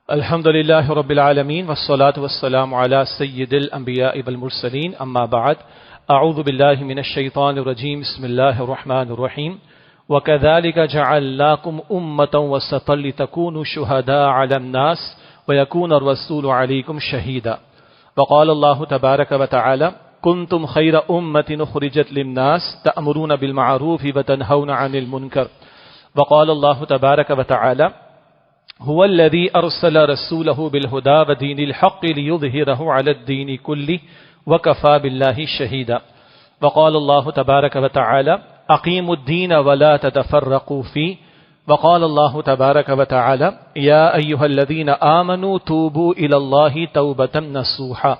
الحمد لله رب العالمين والصلاة والسلام على سيد الأنبياء والمرسلين أما بعد أعوذ بالله من الشيطان الرجيم بسم الله الرحمن الرحيم وكذلك جعلناكم أمة وسطا لتكونوا شهداء على الناس ويكون الرسول عليكم شهيدا وقال الله تبارك وتعالى كنتم خير أمة أخرجت للناس تأمرون بالمعروف وتنهون عن المنكر وقال الله تبارك وتعالى هو الذي أرسل رسوله بالهدى ودين الحق ليظهره على الدين كله وكفى بالله شهيدا وقال الله تبارك وتعالى أقيموا الدين ولا تتفرقوا فيه وقال الله تبارك وتعالى يا أيها الذين آمنوا توبوا إلى الله توبة نصوحا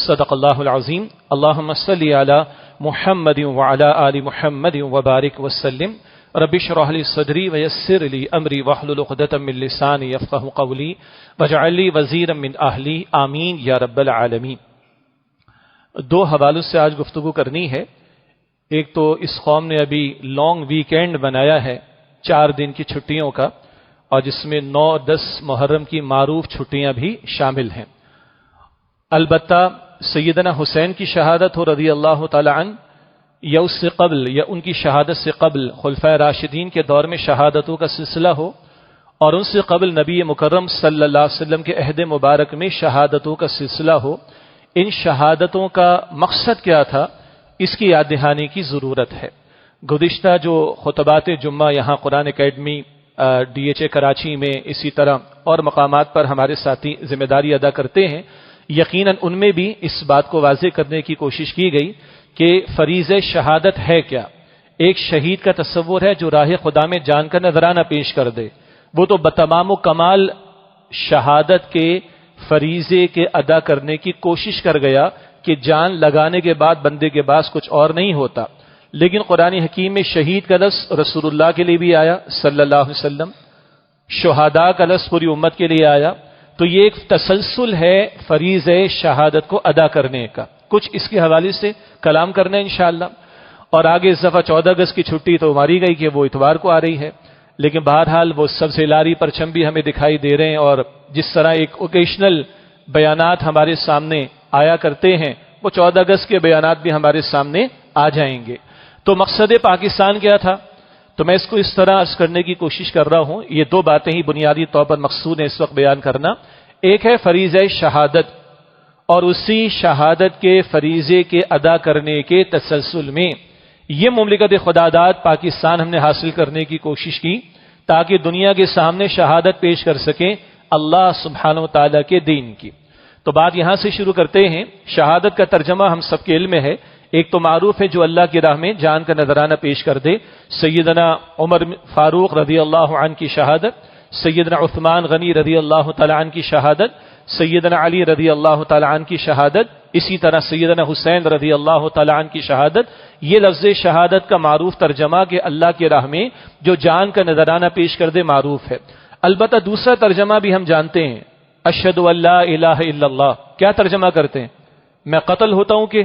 صدق الله العظيم اللهم صل على محمد وعلى آل محمد وبارك وسلم رب اشرح لي صدري ويسر لي امري واحلل عقدة من لساني يفقهوا قولي واجعل لي وزيرا من اهلي آمین یا رب العالمین۔ دو حوالوں سے آج گفتگو کرنی ہے۔ ایک تو اس قوم نے ابھی لانگ ویکینڈ بنایا ہے 4 دن کی چھٹیوں کا، اور جس میں 9-10 محرم کی معروف چھٹیاں بھی شامل ہیں۔ البتہ سیدنا حسین کی شہادت ہو رضی اللہ تعالی عنہ، یا اس سے قبل یا ان کی شہادت سے قبل خلفائے راشدین کے دور میں شہادتوں کا سلسلہ ہو، اور ان سے قبل نبی مکرم صلی اللہ علیہ وسلم کے عہد مبارک میں شہادتوں کا سلسلہ ہو، ان شہادتوں کا مقصد کیا تھا، اس کی یاد دہانی کی ضرورت ہے۔ گزشتہ جو خطبات جمعہ یہاں قرآن اکیڈمی DHA کراچی میں اسی طرح اور مقامات پر ہمارے ساتھی ذمہ داری ادا کرتے ہیں، یقیناً ان میں بھی اس بات کو واضح کرنے کی کوشش کی گئی کہ فریض شہادت ہے کیا۔ ایک شہید کا تصور ہے جو راہ خدا میں جان کا نذرانہ پیش کر دے، وہ تو بتمام و کمال شہادت کے فریضے کے ادا کرنے کی کوشش کر گیا کہ جان لگانے کے بعد بندے کے پاس کچھ اور نہیں ہوتا۔ لیکن قرآن حکیم میں شہید کا لفظ رسول اللہ کے لیے بھی آیا صلی اللہ علیہ وسلم، شہداء کا لفظ پوری امت کے لیے آیا، تو یہ ایک تسلسل ہے فریض شہادت کو ادا کرنے کا۔ کچھ اس کے حوالے سے کلام کرنا ہے انشاءاللہ، اور آگے اس دفعہ 14 اگست کی چھٹی تو ماری گئی کہ وہ اتوار کو آ رہی ہے، لیکن بہرحال وہ سب سے لاری پرچم بھی ہمیں دکھائی دے رہے ہیں، اور جس طرح ایک اوکیشنل بیانات ہمارے سامنے آیا کرتے ہیں، وہ 14 اگست کے بیانات بھی ہمارے سامنے آ جائیں گے۔ تو مقصد پاکستان کیا تھا؟ تو میں اس کو اس طرح عرض کرنے کی کوشش کر رہا ہوں، یہ 2 باتیں ہی بنیادی طور پر مقصود ہے اس وقت بیان کرنا۔ ایک ہے فریض شہادت، اور اسی شہادت کے فریضے کے ادا کرنے کے تسلسل میں یہ مملکت خداداد پاکستان ہم نے حاصل کرنے کی کوشش کی تاکہ دنیا کے سامنے شہادت پیش کر سکیں اللہ سبحانہ و تعالیٰ کے دین کی۔ تو بات یہاں سے شروع کرتے ہیں۔ شہادت کا ترجمہ ہم سب کے علم میں ہے، ایک تو معروف ہے جو اللہ کی راہ میں جان کا نذرانہ پیش کر دے۔ سیدنا عمر فاروق رضی اللہ عنہ کی شہادت، سیدنا عثمان غنی رضی اللہ تعالیٰ عنہ کی شہادت، سیدنا علی رضی اللہ تعالیٰ عنہ کی شہادت، اسی طرح سیدنا حسین رضی اللہ تعالیٰ عنہ کی شہادت۔ یہ لفظ شہادت کا معروف ترجمہ کہ اللہ کی راہ میں جو جان کا نذرانہ پیش کر دے معروف ہے۔ البتہ دوسرا ترجمہ بھی ہم جانتے ہیں، اشہد ان لا الہ الا اللہ۔ کیا ترجمہ کرتے ہیں؟ میں قتل ہوتا ہوں کہ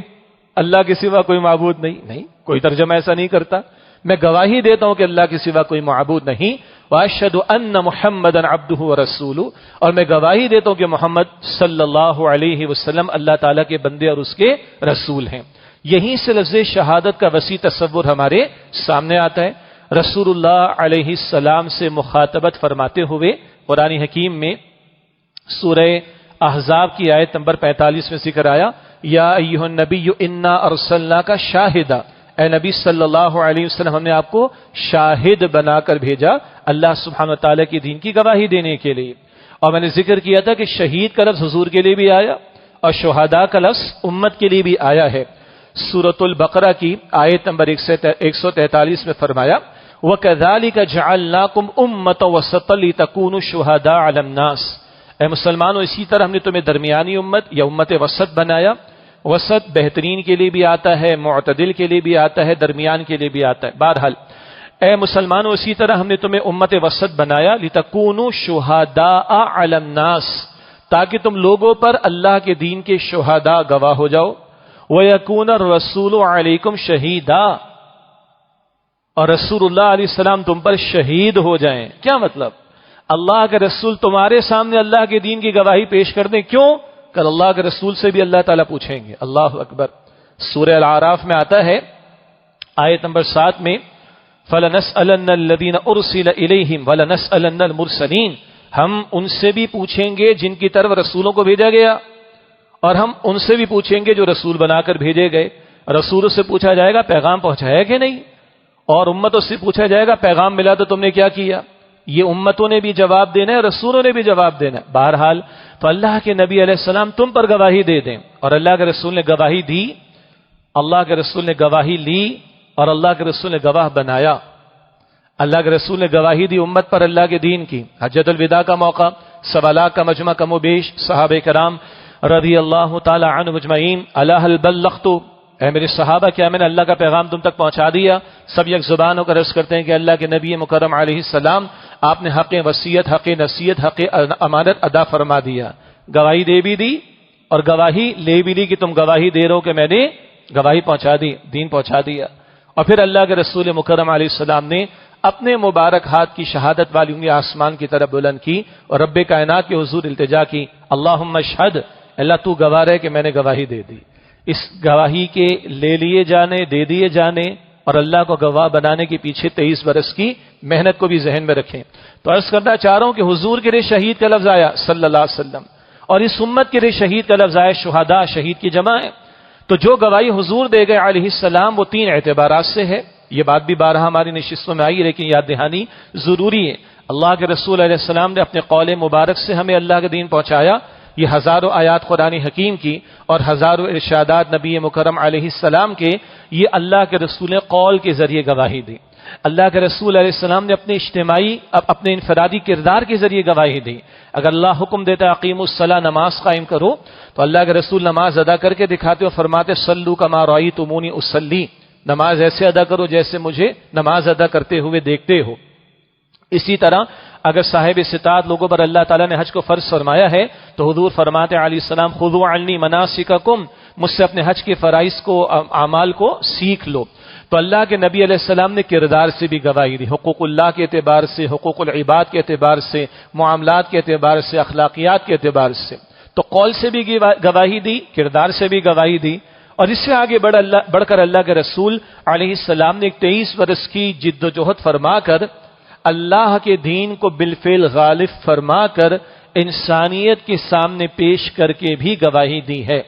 اللہ کے سوا کوئی معبود نہیں، کوئی ترجمہ ایسا نہیں کرتا۔ میں گواہی دیتا ہوں کہ اللہ کے سوا کوئی معبود نہیں، واشهد ان محمدا عبده ورسوله، اور میں گواہی دیتا ہوں کہ محمد صلی اللہ علیہ وسلم اللہ تعالیٰ کے بندے اور اس کے رسول ہیں۔ یہیں سے لفظ شہادت کا وسیع تصور ہمارے سامنے آتا ہے۔ رسول اللہ علیہ السلام سے مخاطبت فرماتے ہوئے قرآن حکیم میں سورہ احزاب کی آیت نمبر 45 میں ذکر آیا، یا ایھا النبی انا ارسلناک شاہدا، اے نبی صلی اللہ علیہ وسلم ہم نے آپ کو شاہد بنا کر بھیجا اللہ سبحانہ و تعالیٰ کی دین کی گواہی دینے کے لیے۔ اور میں نے ذکر کیا تھا کہ شہید کا لفظ حضور کے لیے بھی آیا اور شہداء کا لفظ امت کے لیے بھی آیا ہے۔ سورۃ البقرہ کی آیت نمبر 143 میں فرمایا وَكَذَلِكَ جَعَلْنَاكُمْ أُمَّةً وَسَطًا لِتَكُونُوا شُهَدَاءَ عَلَى النَّاسِ، اے مسلمانوں اسی طرح ہم نے تمہیں درمیانی امت یا امت وسط بنایا۔ وسط بہترین کے لیے بھی آتا ہے، معتدل کے لیے بھی آتا ہے، درمیان کے لیے بھی آتا ہے۔ بہرحال اے مسلمانوں اسی طرح ہم نے تمہیں امت وسط بنایا، لِتَكُونُوا شُهَدَاءَ عَلَى النَّاسِ، تاکہ تم لوگوں پر اللہ کے دین کے شہداء گواہ ہو جاؤ۔ وَيَكُونَ الرَّسُولُ عَلَيْكُمْ شَهِيدًا، اور رسول اللہ علیہ السلام تم پر شہید ہو جائیں۔ کیا مطلب؟ اللہ کے رسول تمہارے سامنے اللہ کے دین کی گواہی پیش کر دیں. کیوں؟ کل اللہ کے رسول سے بھی اللہ تعالیٰ پوچھیں گے. اللہ اکبر. سورہ الاعراف میں آتا ہے آیت نمبر 7 میں فَلَنَسْأَلَنَّ الَّذِينَ أُرْسِلَ إِلَيْهِمْ وَلَنَسْأَلَنَّ الْمُرْسَلِينَ. ہم ان سے بھی پوچھیں گے جن کی طرف رسولوں کو بھیجا گیا، اور ہم ان سے بھی پوچھیں گے جو رسول بنا کر بھیجے گئے. رسولوں سے پوچھا جائے گا پیغام پہنچایا کہ نہیں، اور امتوں سے پوچھا جائے گا پیغام ملا تو تم نے کیا کیا. یہ امتوں نے بھی جواب دینا ہے، رسولوں نے بھی جواب دینا ہے. بہرحال تو اللہ کے نبی علیہ السلام تم پر گواہی دے دیں، اور اللہ کے رسول نے گواہی دی، اللہ کے رسول نے گواہی لی، اور اللہ کے رسول نے گواہ بنایا. اللہ کے رسول نے گواہی دی امت پر اللہ کے دین کی. حجۃ الوداع کا موقع، سوالات کا مجمع کم و بیش، صحابہ کرام رضی اللہ تعالی عنہم اجمعین. الا هل بلغت، اے میرے صحابہ کیا میں نے اللہ کا پیغام تم تک پہنچا دیا؟ سب یک زبان ہو کر عرض کرتے ہیں کہ اللہ کے نبی مکرم علیہ السلام آپ نے حق وصیت، حق نصیحت، حق امانت ادا فرما دیا. گواہی دے بھی دی اور گواہی لے بھی لی کہ تم گواہی دے رہے ہو کہ میں نے گواہی پہنچا دی، دین پہنچا دیا. اور پھر اللہ کے رسول مکرم علیہ السلام نے اپنے مبارک ہاتھ کی شہادت والی انگلی آسمان کی طرف بلند کی اور رب کائنات کے حضور التجا کی، اللہم اشہد، اللہ تو گواہ ہے کہ میں نے گواہی دے دی. اس گواہی کے لے لیے جانے، دے دیے جانے اور اللہ کو گواہ بنانے کے پیچھے 23 برس کی محنت کو بھی ذہن میں رکھیں. تو عرض کرنا چاہ رہا ہوں کہ حضور کے لیے شہید کا لفظ آیا صلی اللہ علیہ وسلم، اور اس امت کے لیے شہید کا لفظ آیا شہداء، شہید کی جمع ہے. تو جو گواہی حضور دے گئے علیہ السلام وہ 3 اعتبارات سے ہے. یہ بات بھی بارہا ہماری نشستوں میں آئی، لیکن یاد دہانی ضروری ہے. اللہ کے رسول علیہ السلام نے اپنے قول مبارک سے ہمیں اللہ کا دین پہنچایا. یہ ہزاروں آیات قرآن حکیم کی اور ہزاروں ارشادات نبی مکرم علیہ السلام کے، یہ اللہ کے رسول نے قول کے ذریعے گواہی دی. اللہ کے رسول علیہ السلام نے اپنے اجتماعی، اپنے انفرادی کردار کے ذریعے گواہی دی. اگر اللہ حکم دیتا ہے اقیم الصلاۃ، نماز قائم کرو، تو اللہ کے رسول نماز ادا کر کے دکھاتے اور فرماتے صلو کما رأیتمونی اصلی، نماز ایسے ادا کرو جیسے مجھے نماز ادا کرتے ہوئے دیکھتے ہو. اسی طرح اگر صاحب استطاعت لوگوں پر اللہ تعالیٰ نے حج کو فرض فرمایا ہے تو حضور فرماتے علیہ السلام خذوا عنی مناسککم، مجھ سے اپنے حج کے فرائض کو، اعمال کو سیکھ لو. تو اللہ کے نبی علیہ السلام نے کردار سے بھی گواہی دی، حقوق اللہ کے اعتبار سے، حقوق العباد کے اعتبار سے، معاملات کے اعتبار سے، اخلاقیات کے اعتبار سے. تو قول سے بھی گواہی دی، کردار سے بھی گواہی دی. اور اس سے آگے بڑھ کر اللہ کے رسول علیہ السلام نے 23 برس کی جد و جہد فرما کر اللہ کے دین کو بالفعل غالب فرما کر انسانیت کے سامنے پیش کر کے بھی گواہی دی ہے.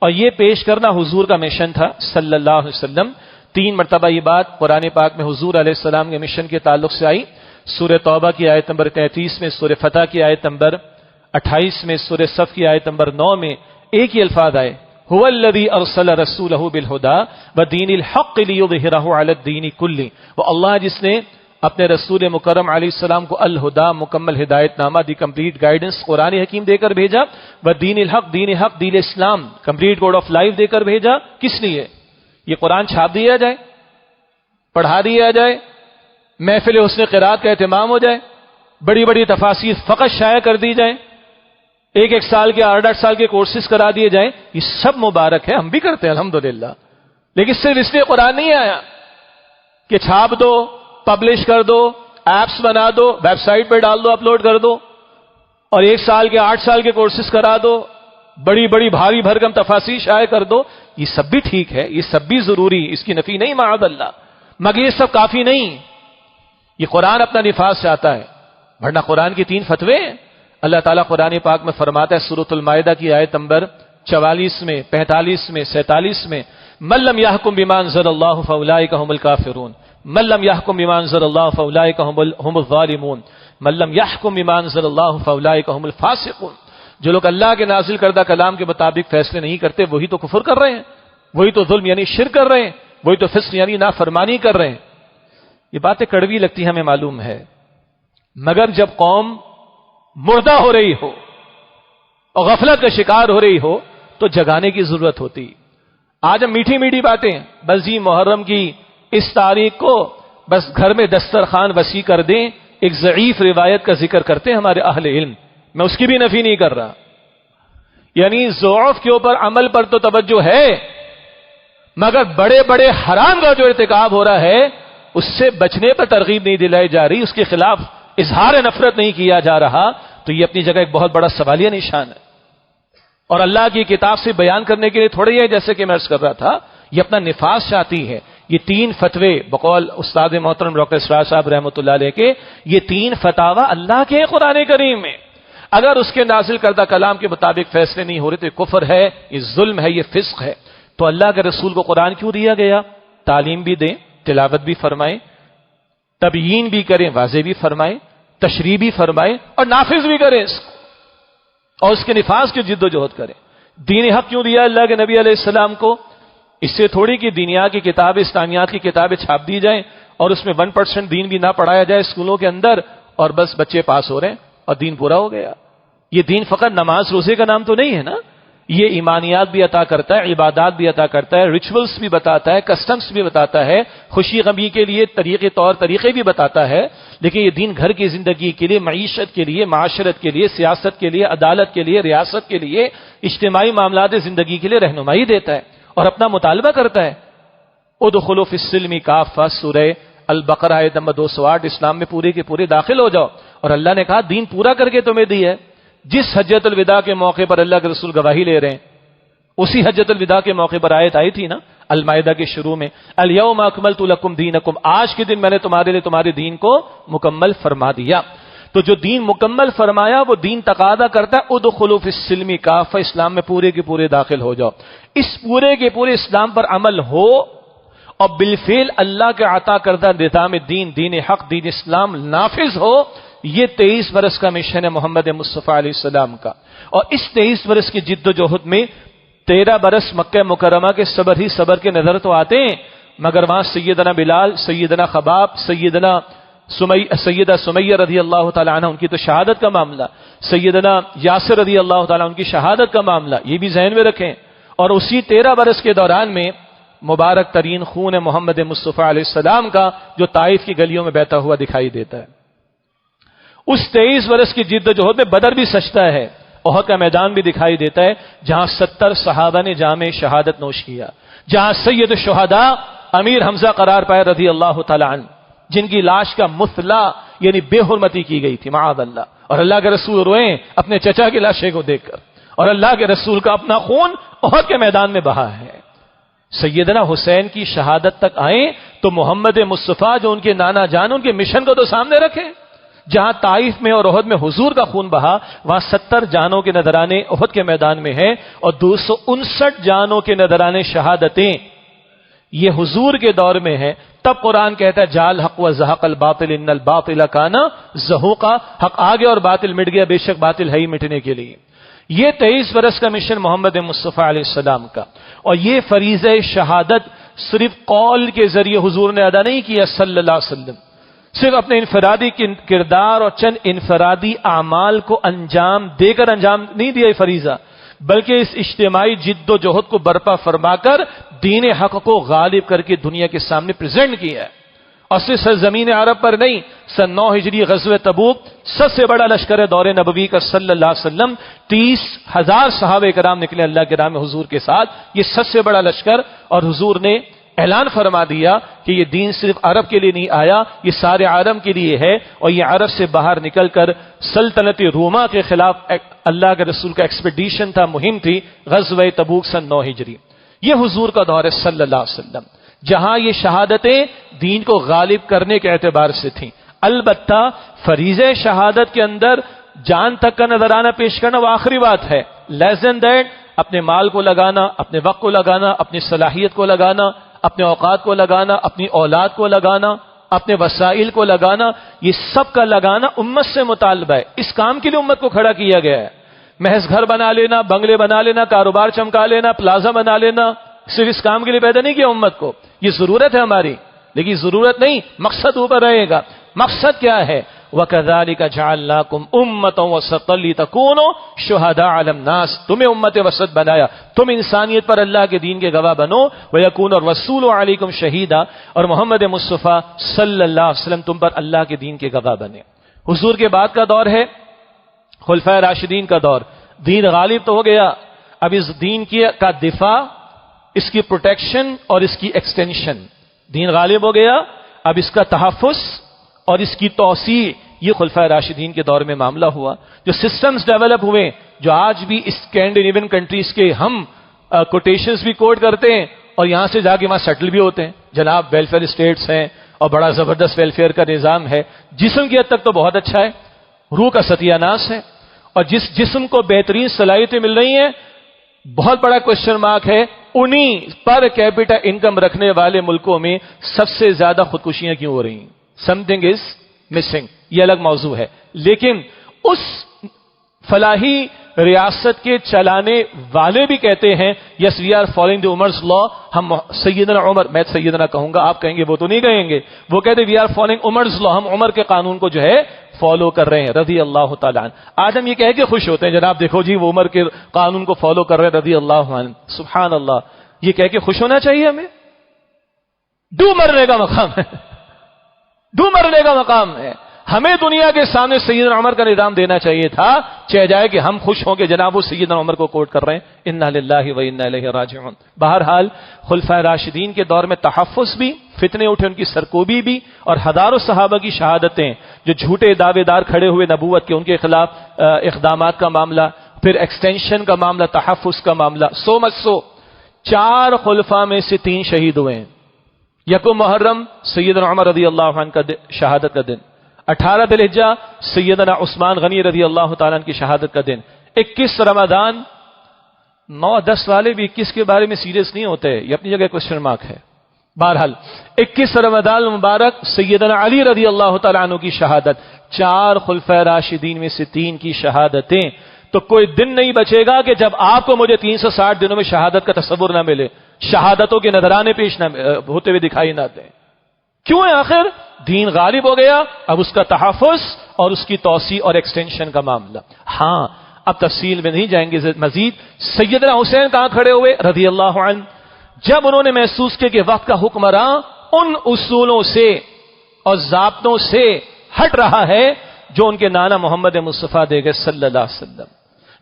اور یہ پیش کرنا حضور کا مشن تھا صلی اللہ علیہ وسلم. 3 مرتبہ یہ بات قرآن پاک میں حضور علیہ السلام کے مشن کے تعلق سے آئی. سورہ توبہ کی آیت نمبر 33 میں، سورہ فتح کی آیت نمبر 28 میں، سورہ صف کی آیت نمبر 9 میں ایک ہی الفاظ آئے، هو الذی ارسل رسولہ بالہدی ودین الحق لیظہرہ علی الدین کلہ. وہ اللہ جس نے اپنے رسول مکرم علیہ السلام کو الہدا، مکمل ہدایت نامہ، دی کمپلیٹ گائیڈنس قرآن حکیم دے کر بھیجا، ودین الحق، دین حق، دین اسلام، کمپلیٹ کوڈ آف لائف دے کر بھیجا. کس لیے؟ یہ قرآن چھاپ دیا جائے، پڑھا دیا جائے، محفل حسن قرات کا اہتمام ہو جائے، بڑی بڑی تفاسیر فقط شائع کر دی جائیں، 1 سال کے 8 سال کے کورسز کرا دیے جائیں. یہ سب مبارک ہے، ہم بھی کرتے ہیں الحمدللہ. لیکن صرف اس لیے قرآن نہیں آیا کہ چھاپ دو، پبلش کر دو، ایپس بنا دو، ویب سائٹ پہ ڈال دو، اپلوڈ کر دو، اور 1 سال کے 8 سال کے کورسز کرا دو، بڑی بڑی بھاری بھرکم تفاسیر شائع کر دو. یہ سب بھی ٹھیک ہے، یہ سب بھی ضروری، اس کی نفی نہیں معاذ اللہ، مگر یہ سب کافی نہیں. یہ قرآن اپنا نفاذ چاہتا ہے، ورنہ قرآن کی 3 فتوے ہیں. اللہ تعالیٰ قرآن پاک میں فرماتا ہے سورۃ المائدہ کی آیت نمبر 44 میں، 45 میں، 47 میں، من لم يحكم بما انزل الله فاولئک هم الكافرون، من لم يحكم بما انزل الله فاولئک هم الظالمون، من لم يحكم بما انزل الله فاولئک هم الفاسقون. جو لوگ اللہ کے نازل کردہ کلام کے مطابق فیصلے نہیں کرتے وہی تو کفر کر رہے ہیں، وہی تو ظلم یعنی شرک کر رہے ہیں، وہی تو فسق یعنی نافرمانی کر رہے ہیں. یہ باتیں کڑوی لگتی ہیں، ہمیں معلوم ہے، مگر جب قوم مردہ ہو رہی ہو اور غفلت کا شکار ہو رہی ہو تو جگانے کی ضرورت ہوتی. آج ہم میٹھی میٹھی باتیں بس جی محرم کی اس تاریخ کو بس گھر میں دسترخوان وسیع کر دیں، ایک ضعیف روایت کا ذکر کرتے ہیں ہمارے اہل علم، میں اس کی بھی نفی نہیں کر رہا. یعنی ضعف کے اوپر عمل پر تو توجہ ہے، مگر بڑے بڑے حرام کا جو ارتکاب ہو رہا ہے اس سے بچنے پر ترغیب نہیں دلائی جا رہی، اس کے خلاف اظہار نفرت نہیں کیا جا رہا، تو یہ اپنی جگہ ایک بہت بڑا سوالیہ نشان ہے۔ اور اللہ کی کتاب سے بیان کرنے کے لیے تھوڑی ہے، جیسے کہ میں عرض کر رہا تھا، یہ اپنا نفاذ چاہتی ہے۔ یہ 3 فتوے بقول استاد محترم ڈاکٹر اسرار صاحب رحمۃ اللہ علیہ کے، یہ 3 فتاوی اللہ کے قرآن کریم میں، اگر اس کے نازل کردہ کلام کے مطابق فیصلے نہیں ہو رہے تو یہ کفر ہے، یہ ظلم ہے، یہ فسق ہے۔ تو اللہ کے رسول کو قرآن کیوں دیا گیا؟ تعلیم بھی دیں، تلاوت بھی فرمائیں، تبیین بھی کریں، واضح بھی فرمائیں، تشریح بھی فرمائیں، اور نافذ بھی کریں اس کو، اور اس کے نفاذ کی جد و جہد کریں۔ دین حق کیوں دیا اللہ کے نبی علیہ السلام کو؟ اس سے تھوڑی کہ دنیا کی کتابیں، اسلامیات کی کتابیں چھاپ دی جائیں اور اس میں 1% دین بھی نہ پڑھایا جائے اسکولوں کے اندر، اور بس بچے پاس ہو رہے ہیں اور دین پورا ہو گیا۔ یہ دین فقط نماز روزے کا نام تو نہیں ہے نا، یہ ایمانیات بھی عطا کرتا ہے، عبادات بھی عطا کرتا ہے، ریچولز بھی بتاتا ہے، کسٹمز بھی بتاتا ہے، خوشی غمی کے لیے طریقے بھی بتاتا ہے۔ لیکن یہ دین گھر کی زندگی کے لیے، معیشت کے لیے، معاشرت کے لیے، سیاست کے لیے، عدالت کے لیے، ریاست کے لیے، اجتماعی معاملات زندگی کے لیے رہنمائی دیتا ہے اور اپنا مطالبہ کرتا ہے۔ ادخلوا فی السلم کافہ، سورہ البقرہ آیت نمبر 208، اسلام میں پورے کے پورے داخل ہو جاؤ۔ اور اللہ نے کہا دین پورا کر کے تمہیں دی ہے۔ جس حجۃ الوداع کے موقع پر اللہ کے رسول گواہی لے رہے ہیں، اسی حجۃ الوداع کے موقع پر آیت آئی تھی نا المائدہ کے شروع میں، الیوم اکملت لکم دینکم، آج کے دن میں نے تمہارے لیے تمہارے دین کو مکمل فرما دیا۔ تو جو دین مکمل فرمایا وہ دین تقاضا کرتا ہے ادخلوا فی السلم کافہ، اسلام میں پورے کے پورے داخل ہو جاؤ۔ اس پورے کے پورے اسلام پر عمل ہو اور بالفعل اللہ کے عطا کردہ نظام دین حق، دین اسلام نافذ ہو، یہ 23 برس کا مشن ہے محمد مصطفیٰ علیہ السلام کا۔ اور اس 23 برس کی جد و جہد میں 13 برس مکہ مکرمہ کے صبر ہی صبر کے نظر تو آتے ہیں، مگر وہاں سیدنا بلال، سیدنا خباب، سیدہ سمیہ رضی اللہ تعالیٰ عنہ ان کی تو شہادت کا معاملہ، سیدنا یاسر رضی اللہ تعالیٰ ان کی شہادت کا معاملہ، یہ بھی ذہن میں رکھیں۔ اور اسی 13 برس کے دوران میں مبارک ترین خون محمد مصطفیٰ علیہ السلام کا جو طائف کی گلیوں میں بہتا ہوا دکھائی دیتا ہے۔ اس 23 برس کی جد و جہد میں بدر بھی سجتا ہے، احد کا میدان بھی دکھائی دیتا ہے، جہاں 70 صحابہ نے جام شہادت نوش کیا، جہاں سید الشہداء امیر حمزہ قرار پائے رضی اللہ تعالی عنہ، جن کی لاش کا مثلا یعنی بے حرمتی کی گئی تھی معاذ اللہ، اور اللہ کے رسول روئیں اپنے چچا کی لاشیں کو دیکھ کر، اور اللہ کے رسول کا اپنا خون احد کے میدان میں بہا ہے۔ سیدنا حسین کی شہادت تک آئیں تو محمد مصطفیٰ جو ان کے نانا جان، ان کے مشن کو تو سامنے رکھیں۔ جہاں طائف میں اور احد میں حضور کا خون بہا، وہاں 70 جانوں کے نذرانے احد کے میدان میں ہیں، اور 259 جانوں کے نذرانے شہادتیں یہ حضور کے دور میں ہیں۔ تب قرآن کہتا ہے جال حق و زحق الباطل ان الباطل کان زہوقا، حق آگے اور باطل مٹ گیا، بے شک باطل ہے ہی مٹنے کے لیے۔ یہ 23 برس کا مشن محمد مصطفیٰ علیہ السلام کا، اور یہ فریضہ شہادت صرف قول کے ذریعے حضور نے ادا نہیں کیا صلی اللہ علیہ وسلم، صرف اپنے انفرادی کردار اور چند انفرادی اعمال کو انجام دے کر انجام نہیں دیا یہ فریضہ، بلکہ اس اجتماعی جد و جہد کو برپا فرما کر دین حق کو غالب کر کے دنیا کے سامنے پریزنٹ کیا ہے۔ اور صرف سرزمین عرب پر نہیں، سن 9 ہجری غزوہ تبوک سب سے بڑا لشکر دور نبوی کا صلی اللہ علیہ وسلم، 30,000 صحابہ کرام نکلے اللہ کے راہ میں حضور کے ساتھ، یہ سب سے بڑا لشکر، اور حضور نے اعلان فرما دیا کہ یہ دین صرف عرب کے لیے نہیں آیا، یہ سارے عالم کے لیے ہے، اور یہ عرب سے باہر نکل کر سلطنت روما کے خلاف اللہ کے رسول کا ایکسپیڈیشن تھا، مہم تھی، غزوہ تبوک سن 9 ہجری۔ یہ حضور کا دور ہے صلی اللہ علیہ وسلم، جہاں یہ شہادتیں دین کو غالب کرنے کے اعتبار سے تھیں۔ البتہ فریضہ شہادت کے اندر جان تک کا نذرانہ پیش کرنا وہ آخری بات ہے، لیس دین دیٹ اپنے مال کو لگانا، اپنے وقت کو لگانا، اپنی صلاحیت کو لگانا، اپنے اوقات کو لگانا، اپنی اولاد کو لگانا، اپنے وسائل کو لگانا، یہ سب کا لگانا امت سے مطالبہ ہے۔ اس کام کے لیے امت کو کھڑا کیا گیا ہے۔ محض گھر بنا لینا، بنگلے بنا لینا، کاروبار چمکا لینا، پلازا بنا لینا، صرف اس کام کے لیے پیدا نہیں کیا امت کو، یہ ضرورت ہے ہماری، لیکن ضرورت نہیں، مقصد اوپر رہے گا۔ مقصد کیا ہے؟ وَكَذَلِكَ جَعَلْنَاكُمْ أُمَّةً وَسَطًا لِتَكُونُوا شُهَدَاءَ عَلَى النَّاسِ، تمہیں امت وسط بنایا، تم انسانیت پر اللہ کے دین کے گواہ بنو، وَيَكُونَ الرَّسُولُ عَلَيْكُمْ شَهِيدًا، اور محمد مصطفیٰ صلی اللہ علیہ وسلم تم پر اللہ کے دین کے گواہ بنے۔ حضور کے بعد کا دور ہے خلفائے راشدین کا دور، دین غالب تو ہو گیا، اب اس دین کا دفاع، اس کی پروٹیکشن اور اس کی ایکسٹینشن، دین غالب ہو گیا، اب اس کا تحفظ اور اس کی توسیع، یہ خلفائے راشدین کے دور میں معاملہ ہوا. جو سسٹمز ڈیولپ ہوئے، جو آج بھی اسکینڈینیوین کنٹریز کے ہم کوٹیشنز بھی کوٹ کرتے ہیں اور یہاں سے جا کے وہاں سیٹل بھی ہوتے ہیں. جناب ویلفیئر اسٹیٹس ہیں اور بڑا زبردست ویلفیئر کا نظام ہے. جسم کی حد تک تو بہت اچھا ہے، روح کا ستیہ ناس ہے. اور جس جسم کو بہترین صلاحیتیں مل رہی ہیں، بہت بڑا کوشچن مارک ہے انہی پر کیپٹا انکم رکھنے والے ملکوں میں سب سے زیادہ خودکشیاں کیوں ہو رہی ہیں؟ Some thing is missing. یہ الگ موضوع ہے. لیکن اس فلاحی ریاست کے چلانے والے بھی کہتے ہیں یس وی آر فالوئنگ دی عمر's لا. ہم سیدنا عمر، میں سیدنا کہوں گا، آپ کہیں گے وہ تو نہیں کہیں گے، وہ کہتے وی آر فالوئنگ عمر's لا، ہم عمر کے قانون کو جو ہے فالو کر رہے ہیں رضی اللہ تعالیٰ عنہ. آج ہم یہ کہہ کے خوش ہوتے ہیں جناب دیکھو جی وہ عمر کے قانون کو فالو کر رہے ہیں رضی اللہ عنہ. سبحان اللہ، یہ کہہ کے خوش ہونا چاہیے ہمیں؟ ڈو مرنے کا مقام ہے، ڈو مرنے کا مقام ہے. ہمیں دنیا کے سامنے سیدنا عمر کا نظام دینا چاہیے تھا، چہ جائے کہ ہم خوش ہوں کہ جناب وہ سیدنا عمر کو کوٹ کر رہے ہیں. انا للہ و انا الیہ راجعون. بہرحال خلفائے راشدین کے دور میں تحفظ بھی، فتنے اٹھے ان کی سرکوبی بھی، اور ہزاروں صحابہ کی شہادتیں، جو جھوٹے دعوے دار کھڑے ہوئے نبوت کے، ان کے خلاف اقدامات کا معاملہ، پھر ایکسٹینشن کا معاملہ، تحفظ کا معاملہ. سو مچ سو 4 خلفاء میں سے 3 شہید ہوئے ہیں. یکم محرم سیدنا عمر رضی اللہ عنہ کا شہادت کا دن، 18 ذی الحجہ سیدنا عثمان غنی رضی اللہ تعالیٰ عنہ کی شہادت کا دن، 21 رمضان. 9-10 والے بھی 21 کے بارے میں سیریس نہیں ہوتے، یہ اپنی جگہ کوشچن مارک ہے. بہرحال 21 رمضان مبارک سیدنا علی رضی اللہ تعالیٰ عنہ کی شہادت. 4 خلفائے راشدین میں سے 3 کی شہادتیں. تو کوئی دن نہیں بچے گا کہ جب آپ کو مجھے 360 دنوں میں شہادت کا تصور نہ ملے، شہادتوں کے نذرانے پیش نہ ہوتے ہوئے دکھائی نہ دیں. کیوں ہے؟ آخر دین غالب ہو گیا، اب اس کا تحفظ اور اس کی توسیع اور ایکسٹینشن کا معاملہ. ہاں اب تفصیل میں نہیں جائیں گے مزید. سیدنا حسین کہاں کھڑے ہوئے رضی اللہ عنہ؟ جب انہوں نے محسوس کیا کہ وقت کا حکمراں ان اصولوں سے اور ضابطوں سے ہٹ رہا ہے جو ان کے نانا محمد مصطفیٰ دے گئے صلی اللہ علیہ وسلم،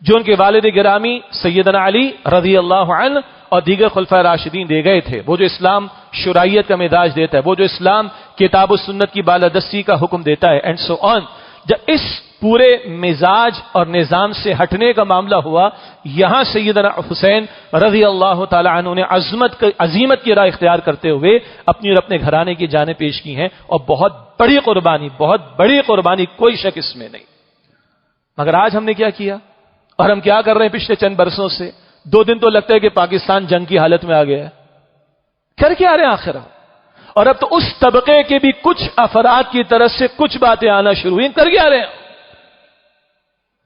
جو ان کے والد گرامی سیدنا علی رضی اللہ عنہ اور دیگر خلفائے راشدین دے گئے تھے. وہ جو اسلام شرعیت کا مزاج دیتا ہے، وہ جو اسلام کتاب و سنت کی بالادستی کا حکم دیتا ہے، اینڈ سو آن. جب اس پورے مزاج اور نظام سے ہٹنے کا معاملہ ہوا، یہاں سیدنا حسین رضی اللہ تعالی عنہ نے عظیمت کی راہ اختیار کرتے ہوئے اپنی اور اپنے گھرانے کی جانیں پیش کی ہیں، اور بہت بڑی قربانی، کوئی شک اس میں نہیں. مگر آج ہم نے کیا کیا اور ہم کیا کر رہے ہیں پچھلے چند برسوں سے؟ 2 دن تو لگتا ہے کہ پاکستان جنگ کی حالت میں آ گیا ہے. کر کے آ رہے ہیں آخر. اور اب تو اس طبقے کے بھی کچھ افراد کی طرف سے کچھ باتیں آنا شروع ہوئی. کر کے آ رہے ہیں.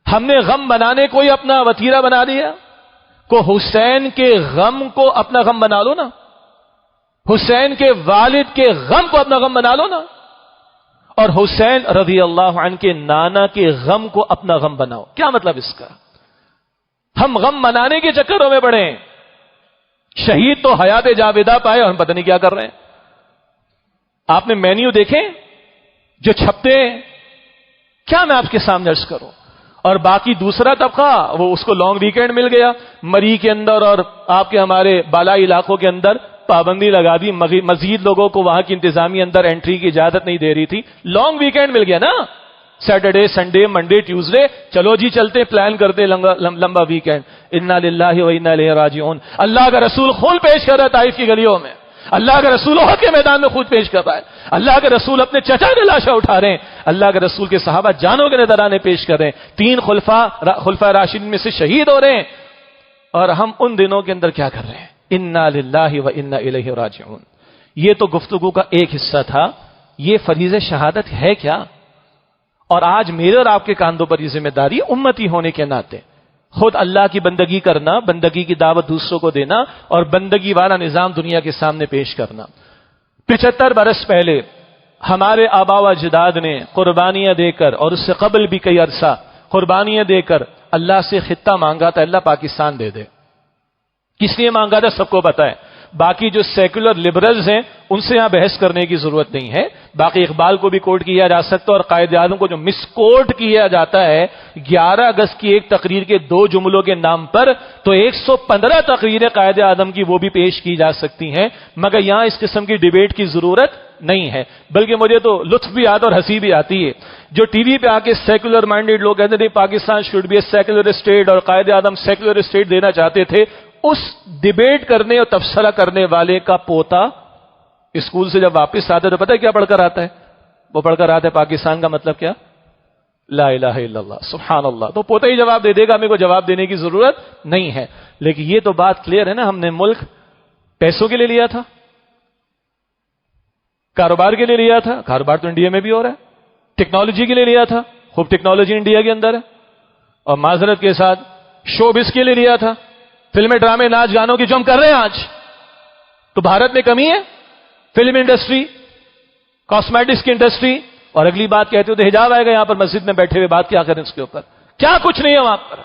ہم نے غم بنانے کو ہی اپنا وتیرہ بنا دیا. کو حسین کے غم کو اپنا غم بنا لو نا، حسین کے والد کے غم کو اپنا غم بنا لو نا، اور حسین رضی اللہ عنہ کے نانا کے غم کو اپنا غم بناؤ. کیا مطلب اس کا؟ ہم غم منانے کے چکروں میں پڑے ہیں. شہید تو حیات جاویدہ پائے اور ہم پتہ نہیں کیا کر رہے ہیں. آپ نے مینیو دیکھیں جو چھپتے ہیں؟ کیا میں آپ کے سامنے عرض کروں؟ اور باقی دوسرا طبقہ وہ اس کو لانگ ویکینڈ مل گیا، مری کے اندر اور آپ کے ہمارے بالائی علاقوں کے اندر پابندی لگا دی، مزید لوگوں کو وہاں کی انتظامیہ اندر انٹری کی اجازت نہیں دے رہی تھی. لانگ ویکینڈ مل گیا نا، سیٹرڈے سنڈے منڈے ٹیوزڈے، چلو جی چلتے پلان کرتے لمبا ویکینڈ. انا للہ و انا الیہ راجعون. اللہ کا رسول خون پیش کر رہا ہے طائف کی گلیوں میں، اللہ کے رسول احد کے میدان میں خود پیش کر رہا ہے، اللہ کے رسول اپنے چچا کے لاشیں اٹھا رہے ہیں، اللہ کے رسول کے صحابہ جانوں کے نذرانے پیش کر رہے ہیں، 3 خلفاء راشدین میں سے شہید ہو رہے ہیں. اور ہم ان دنوں کے اندر کیا کر رہے ہیں؟ انا للہ و انا الیہ راجعون. یہ تو گفتگو کا ایک حصہ تھا. یہ فریضہ شہادت ہے کیا؟ اور آج میرے اور آپ کے کاندھوں پر یہ ذمہ داری امتی ہونے کے ناطے خود اللہ کی بندگی کرنا، بندگی کی دعوت دوسروں کو دینا، اور بندگی والا نظام دنیا کے سامنے پیش کرنا. 75 برس پہلے ہمارے آبا و اجداد نے قربانیاں دے کر، اور اس سے قبل بھی کئی عرصہ قربانیاں دے کر اللہ سے خطہ مانگا تھا، اللہ پاکستان دے دے. کس لیے مانگا تھا سب کو پتا ہے. باقی جو سیکولر لبرلز ہیں ان سے یہاں بحث کرنے کی ضرورت نہیں ہے. باقی اقبال کو بھی کوٹ کیا جا سکتا ہے، اور قائد اعظم کو جو مس کوٹ کیا جاتا ہے 11 اگست کی ایک تقریر کے 2 جملوں کے نام پر، تو 115 تقریریں قائد اعظم کی وہ بھی پیش کی جا سکتی ہیں. مگر یہاں اس قسم کی ڈیبیٹ کی ضرورت نہیں ہے، بلکہ مجھے تو لطف بھی آتا اور ہنسی بھی آتی ہے جو ٹی وی پہ آ کے سیکولر مائنڈیڈ لوگ کہتے تھے Pakistan should be a secular state اور قائد اعظم سیکولر اسٹیٹ دینا چاہتے تھے، اس ڈیبیٹ کرنے اور تبصرہ کرنے والے کا پوتا اسکول سے جب واپس آتا ہے تو پتہ ہے کیا پڑھ کر آتا ہے؟ وہ پڑھ کر آتا ہے پاکستان کا مطلب کیا؟ لا الہ الا اللہ، سبحان اللہ۔ تو پوتا ہی جواب دے دے گا، میرے کو جواب دینے کی ضرورت نہیں ہے۔ لیکن یہ تو بات کلیئر ہے نا، ہم نے ملک پیسوں کے لیے لیا تھا، کاروبار کے لیے لیا تھا، کاروبار تو انڈیا میں بھی ہو رہا ہے، ٹیکنالوجی کے لیے لیا تھا، خوب ٹیکنالوجی انڈیا کے اندر ہے، اور معذرت کے ساتھ شوبز کے لیے لیا تھا، فلمیں ڈرامے ناچ گانوں کی جو ہم کر رہے ہیں آج، تو بھارت میں کمی ہے؟ فلم انڈسٹری، کاسمیٹکس کی انڈسٹری، اور اگلی بات کہتے ہو تو حجاب آئے گا یہاں پر مسجد میں بیٹھے ہوئے، بات کیا کریں اس کے اوپر؟ کیا کچھ نہیں ہے وہاں پر؟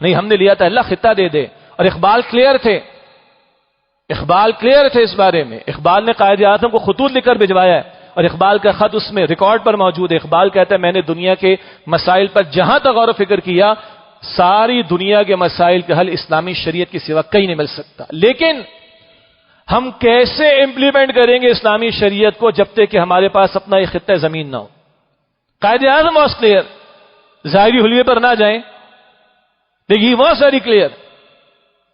نہیں، ہم نے لیا تھا، اللہ خطہ دے دے۔ اور اقبال کلیئر تھے، اقبال کلیئر تھے اس بارے میں، اقبال نے قائد اعظم کو خطوط لکھ کر بھجوایا ہے، اور اقبال کا خط اس میں ریکارڈ پر موجود ہے۔ اقبال کہتا ہے میں نے دنیا کے مسائل پر جہاں تک غور و فکر کیا، ساری دنیا کے مسائل کا حل اسلامی شریعت کے سوا کہیں نہیں مل سکتا، لیکن ہم کیسے امپلیمنٹ کریں گے اسلامی شریعت کو جب تک کہ ہمارے پاس اپنا ایک خطہ زمین نہ ہو؟ قائد اعظم واز کلیئر، ظاہری حلیے پر نہ جائیں، لیکن واز ویری کلیئر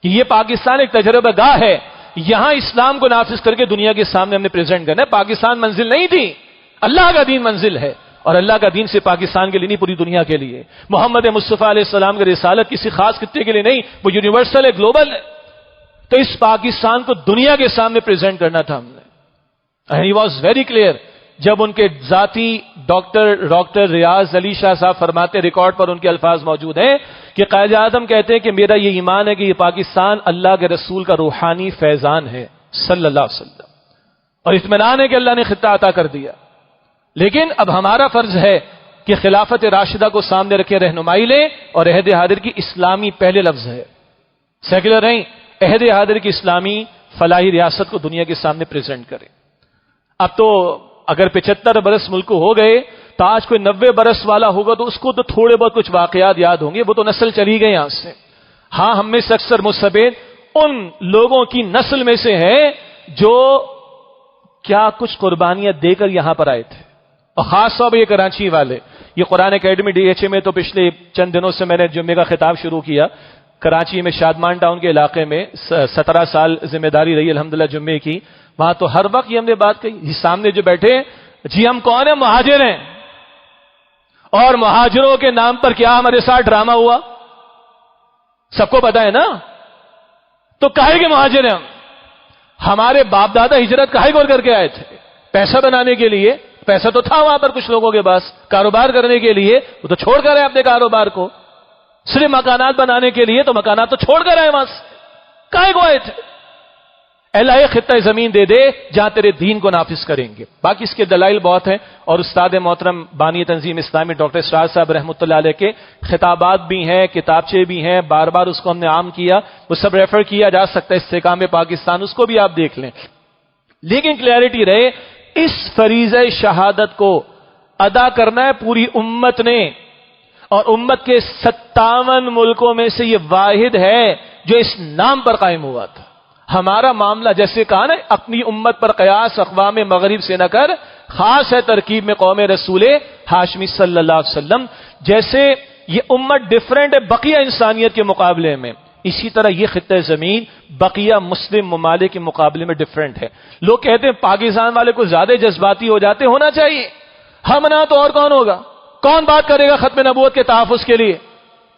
کہ یہ پاکستان ایک تجربہ گاہ ہے، یہاں اسلام کو نافذ کر کے دنیا کے سامنے ہم نے پریزنٹ کرنا ہے۔ پاکستان منزل نہیں تھی، اللہ کا دین منزل ہے، اور اللہ کا دین سے پاکستان کے لیے نہیں، پوری دنیا کے لیے۔ محمد مصطفیٰ علیہ السلام کی رسالت کسی خاص خطے کے لیے نہیں، وہ یونیورسل ہے، گلوبل ہے۔ تو اس پاکستان کو دنیا کے سامنے پریزنٹ کرنا تھا ہم نے، and he was very clear. جب ان کے ذاتی ڈاکٹر ریاض علی شاہ صاحب فرماتے، ریکارڈ پر ان کے الفاظ موجود ہیں کہ قائد اعظم کہتے ہیں کہ میرا یہ ایمان ہے کہ یہ پاکستان اللہ کے رسول کا روحانی فیضان ہے صلی اللہ علیہ وسلم، اور اطمینان ہے کہ اللہ نے خطہ عطا کر دیا، لیکن اب ہمارا فرض ہے کہ خلافت راشدہ کو سامنے رکھے رہنمائی لیں، اور عہد حاضر کی اسلامی پہلے لفظ ہے، سیکولر نہیں، عہد حاضر کی اسلامی فلاحی ریاست کو دنیا کے سامنے پریزنٹ کریں۔ اب تو اگر 75 برس ملک کو ہو گئے تو آج کوئی 90 برس والا ہوگا تو اس کو تو تھوڑے بہت کچھ واقعات یاد ہوں گے، وہ تو نسل چلی گئی یہاں سے۔ ہاں، ہم میں سے اکثر مستفید ان لوگوں کی نسل میں سے ہیں جو کیا کچھ قربانیاں دے کر یہاں پر آئے تھے، اور خاص طور پر یہ کراچی والے۔ یہ قرآن اکیڈمی DHA میں تو پچھلے چند دنوں سے میں نے جمعے کا خطاب شروع کیا، کراچی میں شادمان ٹاؤن کے علاقے میں 17 سال ذمہ داری رہی الحمدللہ جمعے کی، وہاں تو ہر وقت یہ ہم نے بات کہی، سامنے جو بیٹھے جی ہم کون ہیں؟ مہاجر ہیں، اور مہاجروں کے نام پر کیا ہمارے ساتھ ڈرامہ ہوا سب کو پتا ہے نا۔ تو کاہے کے مہاجر ہیں ہمارے باپ دادا ہجرت کاہے کو کر کے آئے تھے؟ پیسہ بنانے کے لیے، پیسہ تو تھا وہاں پر کچھ لوگوں کے پاس، کاروبار کرنے کے لیے وہ تو چھوڑ کر آئے اپنے کاروبار کو، صرف مکانات بنانے کے لیے تو مکانات تو چھوڑ کر آئے وہاں سے، کاہے کو آئے تھے؟ اللہ ایک خطہ زمین دے دے جہاں تیرے دین کو نافذ کریں گے۔ باقی اس کے دلائل بہت ہیں، اور استاد محترم بانی تنظیم اسلامی ڈاکٹر اسرار صاحب رحمۃ اللہ علیہ کے خطابات بھی ہیں، کتابچے بھی ہیں، بار بار اس کو ہم نے عام کیا، وہ سب ریفر کیا جا سکتا ہے، استحکام پاکستان، اس کو بھی آپ دیکھ لیں۔ لیکن کلیئرٹی رہے، اس فریضہ شہادت کو ادا کرنا ہے پوری امت نے، اور امت کے 57 ملکوں میں سے یہ واحد ہے جو اس نام پر قائم ہوا تھا۔ ہمارا معاملہ جیسے کہا نا، اپنی امت پر قیاس اقوام مغرب سے نہ کر، خاص ہے ترکیب میں قوم رسول ہاشمی صلی اللہ علیہ وسلم۔ جیسے یہ امت ڈیفرنٹ ہے بقیہ انسانیت کے مقابلے میں، اسی طرح یہ خطہ زمین بقیہ مسلم ممالک کے مقابلے میں ڈیفرنٹ ہے۔ لوگ کہتے ہیں پاکستان والے کو زیادہ جذباتی ہو جاتے، ہونا چاہیے، ہم نہ تو اور کون ہوگا؟ کون بات کرے گا ختم نبوت کے تحفظ کے لیے؟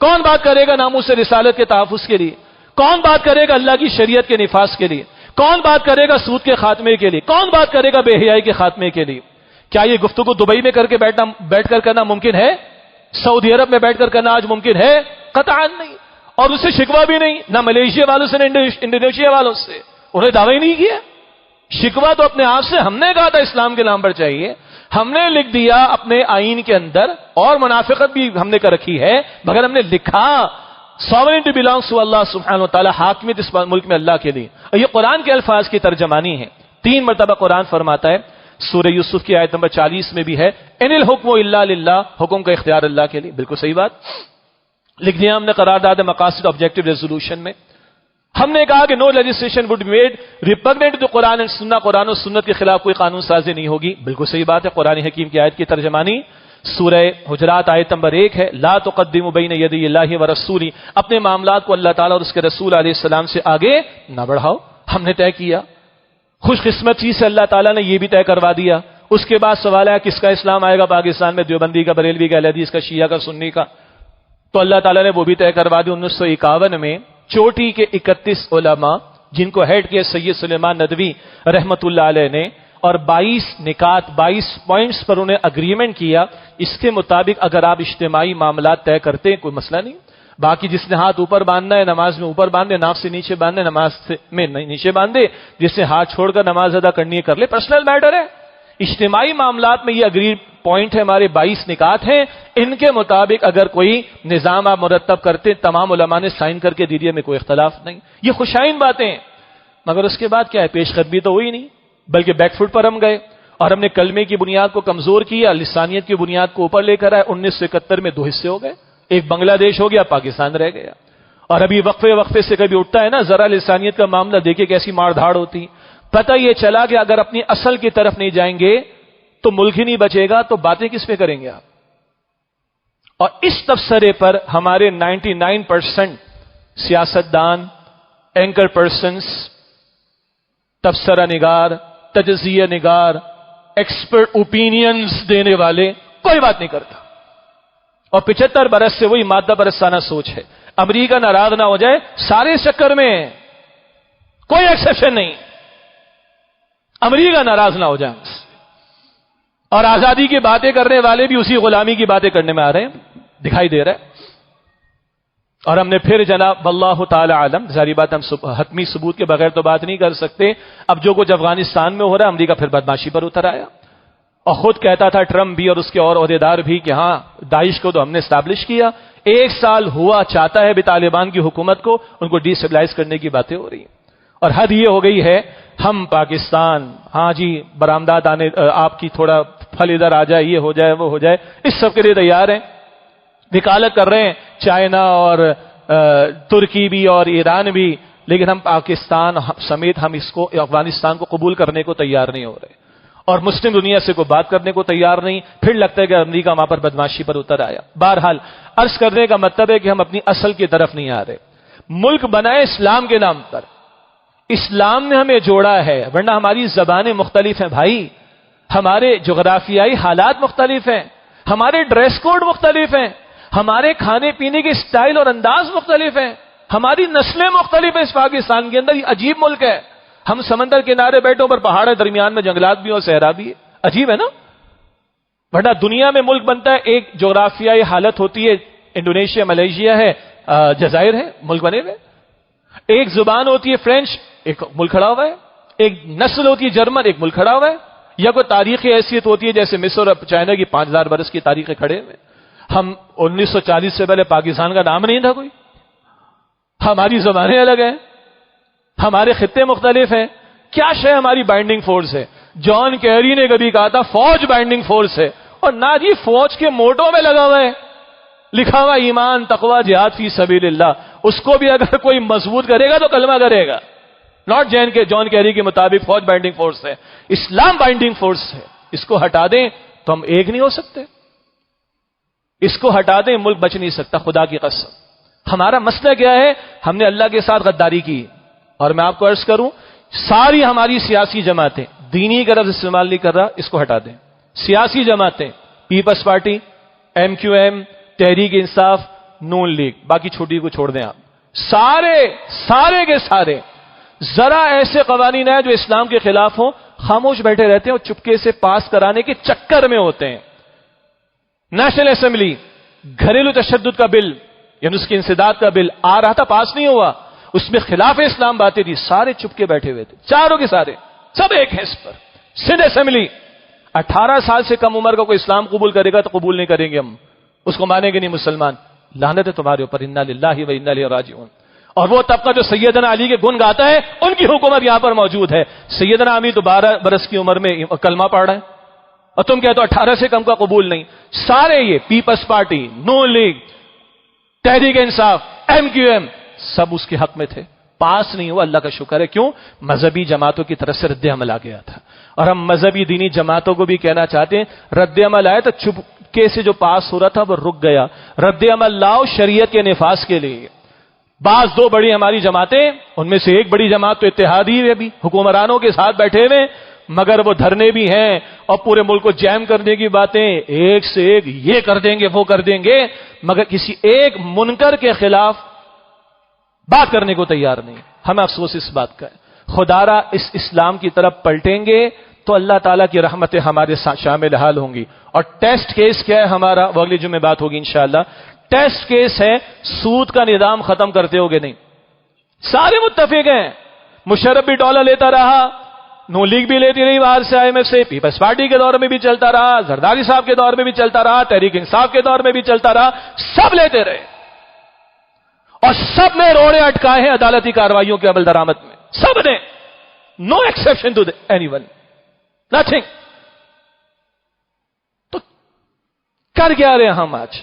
کون بات کرے گا ناموس رسالت کے تحفظ کے لیے؟ کون بات کرے گا اللہ کی شریعت کے نفاذ کے لیے؟ کون بات کرے گا سود کے خاتمے کے لیے؟ کون بات کرے گا بے حیائی کے خاتمے کے لیے؟ کیا یہ گفتگو دبئی میں کر کے بیٹھ کر کرنا ممکن ہے؟ سعودی عرب میں بیٹھ کر کرنا آج ممکن ہے؟ قطعاً نہیں، اور اس سے شکوہ بھی نہیں، نہ ملیشیا والوں سے نہ انڈونیشیا والوں سے، انہیں دعوی ہی نہیں کیا۔ شکوہ تو اپنے آپ سے ہم نے کہا تھا اسلام کے نام پر چاہیے، ہم نے لکھ دیا اپنے آئین کے اندر، اور منافقت بھی ہم نے کر رکھی ہے، مگر ہم نے لکھا sovereignty belongs to اللہ سبحانہ وتعالی، حاکمیت اس ملک میں اللہ کے لیے۔ اور یہ قرآن کے الفاظ کی ترجمانی ہے، 3 مرتبہ قرآن فرماتا ہے، سورہ یوسف کی آیت نمبر 40 میں بھی ہے، ان الحکم الا للہ، حکم کا اختیار اللہ کے لیے، بالکل صحیح بات لکھ دیا ہم نے قرارداد مقاصد آبجیکٹو ریزولوشن میں۔ ہم نے کہا کہ no legislation would be made repugnant to Quran and Sunnah, Quran و سنت کے خلاف کوئی قانون سازی نہیں ہوگی. بالکل صحیح بات ہے. قرآن حکیم کی آیت کی ترجمانی سورہ حجرات آیت نمبر 1 ہے. لا تقدموا بین یدی اللہ ورسولہ، اپنے معاملات کو اللہ تعالیٰ اور اس کے رسول علیہ السلام سے آگے نہ بڑھاؤ. ہم نے طے کیا. خوش قسمتی سے اللہ تعالیٰ نے یہ بھی طے کروا دیا. اس کے بعد سوال ہے کس کا اسلام آئے گا پاکستان میں؟ دیوبندی کا، بریلوی کا، اہل حدیث کا، شیعہ کا، سنی کا. تو اللہ تعالیٰ نے وہ بھی طے کروا دی. 1951 میں چوٹی کے 31 علماء جن کو ہیڈ کیا سید سلیمان ندوی رحمت اللہ علیہ نے، اور 22 نکات 22 پوائنٹس پر انہیں اگریمنٹ کیا. اس کے مطابق اگر آپ اجتماعی معاملات طے کرتے ہیں کوئی مسئلہ نہیں. باقی جس نے ہاتھ اوپر باندھنا ہے نماز میں اوپر باندھے، ناف سے نیچے باندھنا ہے نماز میں نیچے باندھے، جس نے ہاتھ چھوڑ کر نماز ادا کرنی ہے کر لے، پرسنل میٹر ہے. اجتماعی معاملات میں یہ اگری پوائنٹ ہے، ہمارے 22 نکات ہیں. ان کے مطابق اگر کوئی نظام آپ مرتب کرتے تمام علماء نے سائن کر کے دیدیے، میں کوئی اختلاف نہیں. یہ خوشائن باتیں ہیں. مگر اس کے بعد کیا ہے؟ پیش قدمی تو ہوئی نہیں، بلکہ بیک فٹ پر ہم گئے اور ہم نے کلمے کی بنیاد کو کمزور کیا، لسانیت کی بنیاد کو اوپر لے کر آئے. 1971 میں 2 حصے ہو گئے، ایک بنگلہ دیش ہو گیا، پاکستان رہ گیا. اور ابھی وقفے وقفے سے کبھی اٹھتا ہے نا ذرا لسانیت کا معاملہ، دیکھیں کیسی مار دھاڑ ہوتی. پتہ یہ چلا کہ اگر اپنی اصل کی طرف نہیں جائیں گے تو ملک ہی نہیں بچے گا، تو باتیں کس پہ کریں گے آپ؟ اور اس تبصرے پر ہمارے 99% سیاستدان، اینکر پرسنز، تبصرہ نگار، تجزیہ نگار، ایکسپرٹ اوپینینز دینے والے کوئی بات نہیں کرتا. اور 75 برس سے وہی مادہ پرستانہ سوچ ہے. امریکہ ناراض نہ ہو جائے سارے چکر میں، کوئی ایکسیپشن نہیں. امریکہ ناراض نہ ہو جائے. اور آزادی کی باتیں کرنے والے بھی اسی غلامی کی باتیں کرنے میں آ رہے ہیں، دکھائی دے رہا ہے. اور ہم نے پھر جناب واللہ تعالی عالم، ظاہری بات ہم حتمی ثبوت کے بغیر تو بات نہیں کر سکتے. اب جو کچھ افغانستان میں ہو رہا ہے، امریکہ پھر بدماشی پر اتر آیا اور خود کہتا تھا ٹرمپ بھی اور اس کے اور عہدیدار بھی کہ ہاں داعش کو تو ہم نے اسٹیبلش کیا. 1 سال ہوا، چاہتا ہے بھی طالبان کی حکومت کو، ان کو ڈی اسٹیبلائز کرنے کی باتیں ہو رہی ہیں. اور حد یہ ہو گئی ہے ہم پاکستان، ہاں جی برآمدات آنے، آپ کی تھوڑا پھل ادھر آ جائے، یہ ہو جائے وہ ہو جائے، اس سب کے لیے تیار ہیں. وکالت کر رہے ہیں چائنا اور ترکی بھی اور ایران بھی، لیکن ہم پاکستان سمیت ہم اس کو افغانستان کو قبول کرنے کو تیار نہیں ہو رہے، اور مسلم دنیا سے کوئی بات کرنے کو تیار نہیں. پھر لگتا ہے کہ امریکہ وہاں پر بدماشی پر اتر آیا. بہرحال عرض کرنے کا مطلب ہے کہ ہم اپنی اصل کی طرف نہیں آ رہے. ملک بنائے اسلام کے نام پر، اسلام نے ہمیں جوڑا ہے، ورنہ ہماری زبانیں مختلف ہیں بھائی، ہمارے جغرافیائی حالات مختلف ہیں، ہمارے ڈریس کوڈ مختلف ہیں، ہمارے کھانے پینے کے سٹائل اور انداز مختلف ہیں، ہماری نسلیں مختلف ہیں. اس پاکستان کے اندر یہ عجیب ملک ہے. ہم سمندر کنارے بیٹھے پر پہاڑ ہے، درمیان میں جنگلات بھی اور صحرا بھی ہے. عجیب ہے نا؟ ورنہ دنیا میں ملک بنتا ہے ایک جغرافیائی حالت ہوتی ہے، انڈونیشیا، ملیشیا ہے، جزائر ہے، ملک بنے ہوئے. ایک زبان ہوتی ہے فرینچ، ایک ملک کھڑا ہوا ہے. ایک نسل ہوتی ہے جرمن، ایک ملک کھڑا ہوا ہے. یا کوئی تاریخی حیثیت ہوتی ہے جیسے مصر اور چائنا کی 5000 برس کی تاریخیں کھڑے ہوئے. ہم 1940 سے پہلے پاکستان کا نام نہیں تھا کوئی. ہماری زبانیں الگ ہیں، ہمارے خطے مختلف ہیں. کیا شے ہماری بائنڈنگ فورس ہے؟ جان کیری نے کبھی کہا تھا فوج بائنڈنگ فورس ہے، اور نہ جی فوج کے موٹو میں لگا ہوا ہے، لکھا ہوا ایمان، تقوی، جہاد فی سبیل اللہ. اس کو بھی اگر کوئی مضبوط کرے گا تو کلمہ کرے گا. ناٹ جان کیری کے مطابق فوج بائنڈنگ فورس ہے، اسلام بائنڈنگ فورس ہے. اس کو ہٹا دیں تو ہم ایک نہیں ہو سکتے. اس کو ہٹا دیں ملک بچ نہیں سکتا، خدا کی قسم. ہمارا مسئلہ کیا ہے؟ ہم نے اللہ کے ساتھ غداری کی. اور میں آپ کو عرض کروں، ساری ہماری سیاسی جماعتیں، دینی کا لفظ استعمال نہیں کر رہا، اس کو ہٹا دیں. سیاسی جماعتیں، Peoples party, MQM، Tehreek Insaf, نون لیگ، باقی چھوٹی کو چھوڑ دیں آپ. سارے کے سارے ذرا ایسے قوانین ہیں جو اسلام کے خلاف ہوں، خاموش بیٹھے رہتے ہیں اور چپکے سے پاس کرانے کے چکر میں ہوتے ہیں. نیشنل اسمبلی گھریلو تشدد کا بل، یعنی اس کی انسداد کا بل آ رہا تھا، پاس نہیں ہوا. اس میں خلاف اسلام باتیں تھی، سارے چپکے بیٹھے ہوئے تھے، چاروں کے سارے، سب ایک ہیں اس پر. سندھ اسمبلی 18 سال سے کم عمر کا کوئی اسلام قبول کرے گا تو قبول نہیں کریں گے ہم، اس کو مانیں گے نہیں مسلمان. لعنت ہے تمہارے اوپر، انا للہ و انا الیہ راجعون. اور وہ طبقہ جو سیدنا علی کے گن گاتا ہے، ان کی حکومت یہاں پر موجود ہے. سیدنا علی تو 12 برس کی عمر میں کلمہ پڑھ رہے ہیں، اور تم کہتے ہو 18 سے کم کا قبول نہیں. سارے یہ پیپلز پارٹی، نون لیگ، تحریک انصاف، MQM، سب اس کے حق میں تھے. پاس نہیں ہوا، اللہ کا شکر ہے. کیوں؟ مذہبی جماعتوں کی طرف سے رد عمل آ گیا تھا. اور ہم مذہبی دینی جماعتوں کو بھی کہنا چاہتے ہیں، رد عمل آئے تو چپکے سے جو پاس ہو رہا تھا وہ رک گیا. رد عمل لاؤ شریعت کے نفاذ کے لیے. بعض دو بڑی ہماری جماعتیں، ان میں سے ایک بڑی جماعت تو اتحادی ہے، بھی حکمرانوں کے ساتھ بیٹھے ہوئے، مگر وہ دھرنے بھی ہیں اور پورے ملک کو جیم کرنے کی باتیں ایک سے ایک یہ کر دیں گے وہ کر دیں گے، مگر کسی ایک منکر کے خلاف بات کرنے کو تیار نہیں. ہمیں افسوس اس بات کا ہے. خدا را اس اسلام کی طرف پلٹیں گے تو اللہ تعالیٰ کی رحمتیں ہمارے ساتھ شامل حال ہوں گی. اور ٹیسٹ کیس کیا ہے ہمارا، وہ اگلی جمعے بات ہوگی انشاءاللہ. ٹیسٹ کیس ہے سود کا نظام ختم کرتے ہوگے نہیں. سارے متفق ہیں. مشرف بھی ڈالر لیتا رہا، نو لیگ بھی لیتی رہی باہر سے، آئی ایم ایف سے، پیپلز پارٹی کے دور میں بھی چلتا رہا، زرداری صاحب کے دور میں بھی چلتا رہا، تحریک انصاف کے دور میں بھی چلتا رہا، سب لیتے رہے اور سب نے روڑے اٹکائے ہیں عدالتی کارروائیوں کے عمل درآمد میں. سب نے، no exception to anyone, nothing. تو کر کیا رہے ہم آج؟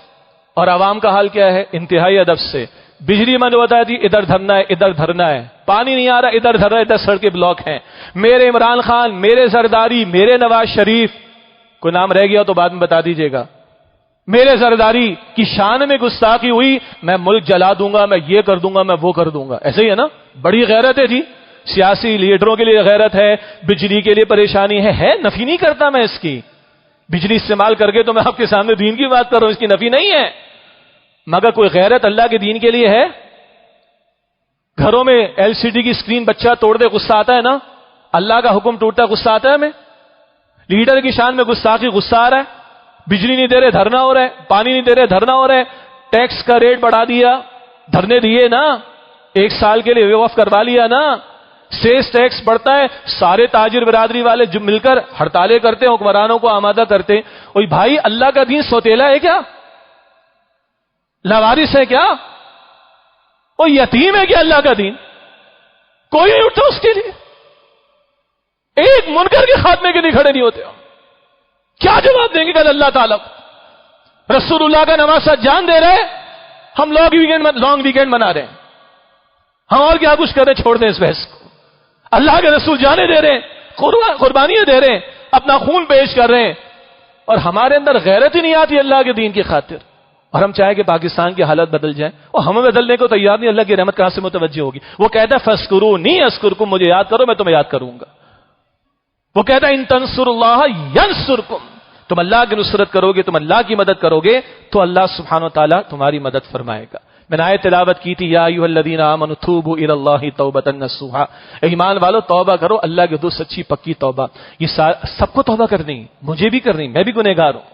اور عوام کا حال کیا ہے؟ انتہائی ادب سے بجلی بند ہوتا ہے، ادھر دھرنا ہے، ادھر دھرنا ہے. پانی نہیں آ رہا، ادھر دھرنا ہے، ادھر سڑکیں بلاک ہیں. میرے عمران خان، میرے زرداری، میرے نواز شریف، کوئی نام رہ گیا تو بعد میں بتا دیجئے گا، میرے زرداری کی شان میں گستاخی ہوئی، میں ملک جلا دوں گا، میں یہ کر دوں گا، میں وہ کر دوں گا. ایسے ہی ہے نا؟ بڑی غیرت ہے جی. سیاسی لیڈروں کے لیے غیرت ہے، بجلی کے لیے پریشانی ہے، نفی نہیں کرتا میں اس کی. بجلی استعمال کر کے تو میں آپ کے سامنے دین کی بات کر رہا ہوں، اس کی نفی نہیں ہے. مگر کوئی غیرت اللہ کے دین کے لیے ہے؟ گھروں میں ایل سی ڈی کی اسکرین بچہ توڑ دے غصہ آتا ہے نا؟ اللہ کا حکم ٹوٹتا غصہ آتا ہے ہمیں؟ لیڈر کی شان میں گستاخی غصہ آ رہا ہے. بجلی نہیں دے رہے دھرنا ہو رہا ہے، پانی نہیں دے رہے دھرنا ہو رہا ہے، ٹیکس کا ریٹ بڑھا دیا، دھرنے دیے نا، 1 سال کے لیے ویو آف کروا لیا نا، سیس ٹیکس بڑھتا ہے، سارے تاجر برادری والے جو مل کر ہڑتالیں کرتے ہیں، حکمرانوں کو آمادہ کرتے ہیں. اوہ بھائی، اللہ کا دین سوتیلا ہے کیا؟ لاوارث ہے کیا؟ وہ یتیم ہے کیا اللہ کا دین؟ کوئی نہیں اٹھتا اس کے لیے. ایک منکر کے خاتمے کے لیے کھڑے نہیں ہوتے. کیا جواب دیں گے کل اللہ تعالیٰ؟ رسول اللہ کا نواسہ جان دے رہے، ہم لانگ ویکینڈ منا رہے ہیں. ہم اور کیا کچھ کر رہے؟ چھوڑ دیں اس بحث کو. اللہ کے رسول جانے دے رہے ہیں، قربانیاں دے رہے ہیں، اپنا خون پیش کر رہے ہیں، اور ہمارے اندر غیرت ہی نہیں آتی اللہ کے دین کی خاطر. اور ہم چاہیں کہ پاکستان کی حالت بدل جائے، اور ہمیں بدلنے کو تیار نہیں. اللہ کی رحمت کہاں سے متوجہ ہوگی؟ وہ کہتا ہے فَاذْكُرُونِي أَذْكُرْكُمْ، مجھے یاد کرو میں تمہیں یاد کروں گا. وہ کہتا ہے اِن تَنصُرُوا اللَّهَ يَنصُرْكُمْ، تم اللہ کی نصرت کرو گے، تم اللہ کی مدد کرو گے تو اللہ سبحانہ وتعالی تمہاری مدد فرمائے گا. میں نے آیت تلاوت کی تھی، یا ایھا الذین آمنوا توبوا الی اللہ توبۃ نصوحا، ایمان والو توبہ کرو اللہ کے حضور سچی پکی توبہ. یہ سب کو توبہ کرنی، مجھے بھی کرنی، میں بھی گنہگار ہوں،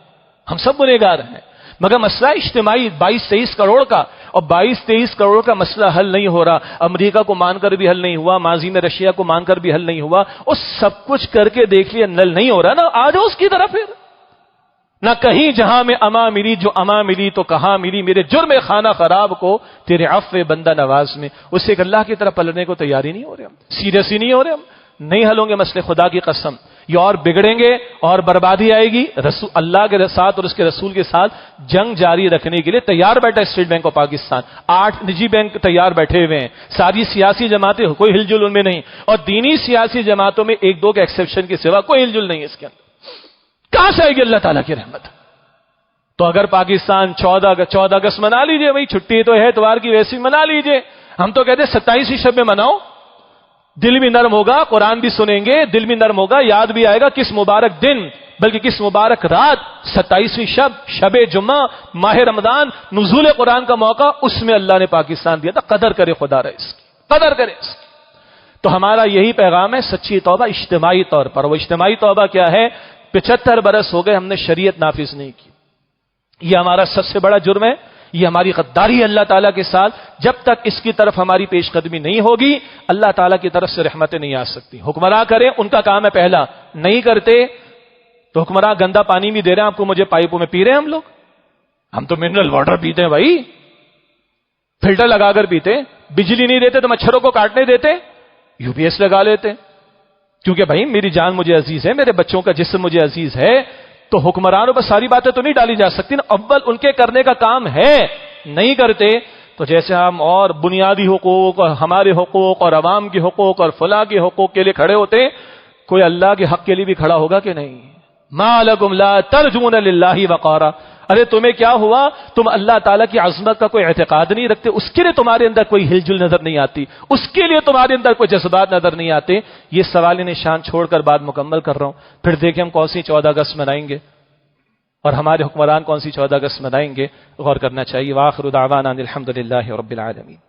ہم سب گنہگار ہیں. مگر مسئلہ اجتماعی 22-23 کروڑ کا، اور 22-23 کروڑ کا مسئلہ حل نہیں ہو رہا. امریکہ کو مان کر بھی حل نہیں ہوا، ماضی میں رشیا کو مان کر بھی حل نہیں ہوا، اور سب کچھ کر کے دیکھ لیا نل نہیں ہو رہا نا. آ جاؤ اس کی طرف پھر. نہ کہیں جہاں میں اما ملی، جو اما ملی تو کہاں ملی، میرے جرم خانہ خراب کو تیرے عفو بندہ نواز میں. اس سے اللہ کی طرف پلٹنے کو تیاری نہیں ہو رہے، ہم سیریس ہی نہیں ہو رہے. ہم نہیں حل ہوں گے مسئلے، خدا کی قسم یہ اور بگڑیں گے اور بربادی آئے گی. رسول اللہ کے ساتھ اور اس کے رسول کے ساتھ جنگ جاری رکھنے کے لیے تیار بیٹھا اسٹیٹ بینک آف پاکستان، 8 نجی بینک تیار بیٹھے ہوئے ہیں. ساری سیاسی جماعتیں، کوئی ہل جل ان میں نہیں، اور دینی سیاسی جماعتوں میں 1-2 کے ایکسیپشن کے سوا کوئی ہل جل نہیں ہے اس کے اندر. کہاں سے آئے گی اللہ تعالیٰ کی رحمت؟ تو اگر پاکستان 14 اگست منا لیجئے، بھائی چھٹی تو ہے اتوار کی، ویسی منا لیجئے. ہم تو کہتے ہیں 27ویں شب میں مناؤ، دل بھی نرم ہوگا، قرآن بھی سنیں گے، دل بھی نرم ہوگا، یاد بھی آئے گا کس مبارک دن، بلکہ کس مبارک رات، 27ویں شب جمعہ، ماہ رمضان، نزول قرآن کا موقع، اس میں اللہ نے پاکستان دیا تھا. قدر کرے خدا رہے اس کی، قدر کرے اس کی. تو ہمارا یہی پیغام ہے، سچی توبہ اجتماعی طور پر. وہ اجتماعی توبہ کیا ہے؟ 75 برس ہو گئے ہم نے شریعت نافذ نہیں کی. یہ ہمارا سب سے بڑا جرم ہے، یہ ہماری غداری ہے اللہ تعالیٰ کے ساتھ. جب تک اس کی طرف ہماری پیش قدمی نہیں ہوگی، اللہ تعالیٰ کی طرف سے رحمتیں نہیں آ سکتی. حکمراں کریں، ان کا کام ہے پہلا، نہیں کرتے تو حکمراں گندا پانی بھی دے رہے ہیں آپ کو، مجھے پائپوں میں پی رہے ہیں ہم لوگ. ہم تو منرل واٹر پیتے ہیں بھائی، فلٹر لگا کر پیتے. بجلی نہیں دیتے تو مچھروں کو کاٹنے دیتے، یو پی ایس لگا لیتے. کیونکہ بھائی میری جان مجھے عزیز ہے، میرے بچوں کا جسم مجھے عزیز ہے، تو حکمرانوں پر ساری باتیں تو نہیں ڈالی جا سکتی نا. اول ان کے کرنے کا کام ہے، نہیں کرتے تو جیسے ہم اور بنیادی حقوق اور ہمارے حقوق اور عوام کے حقوق اور فلاں کے حقوق کے لیے کھڑے ہوتے ہیں، کوئی اللہ کے حق کے لیے بھی کھڑا ہوگا کہ نہیں؟ ما لکم لا ترجون للہ وقارا، ارے تمہیں کیا ہوا؟ تم اللہ تعالیٰ کی عظمت کا کوئی اعتقاد نہیں رکھتے، اس کے لیے تمہارے اندر کوئی ہل جل نظر نہیں آتی، اس کے لیے تمہارے اندر کوئی جذبات نظر نہیں آتے۔ یہ سوال نشان چھوڑ کر بات مکمل کر رہا ہوں، پھر دیکھیں ہم کون سی 14 اگست منائیں گے اور ہمارے حکمران کون سی 14 اگست منائیں گے، غور کرنا چاہیے۔ وآخر دعوانا الحمد للہ رب العالمین۔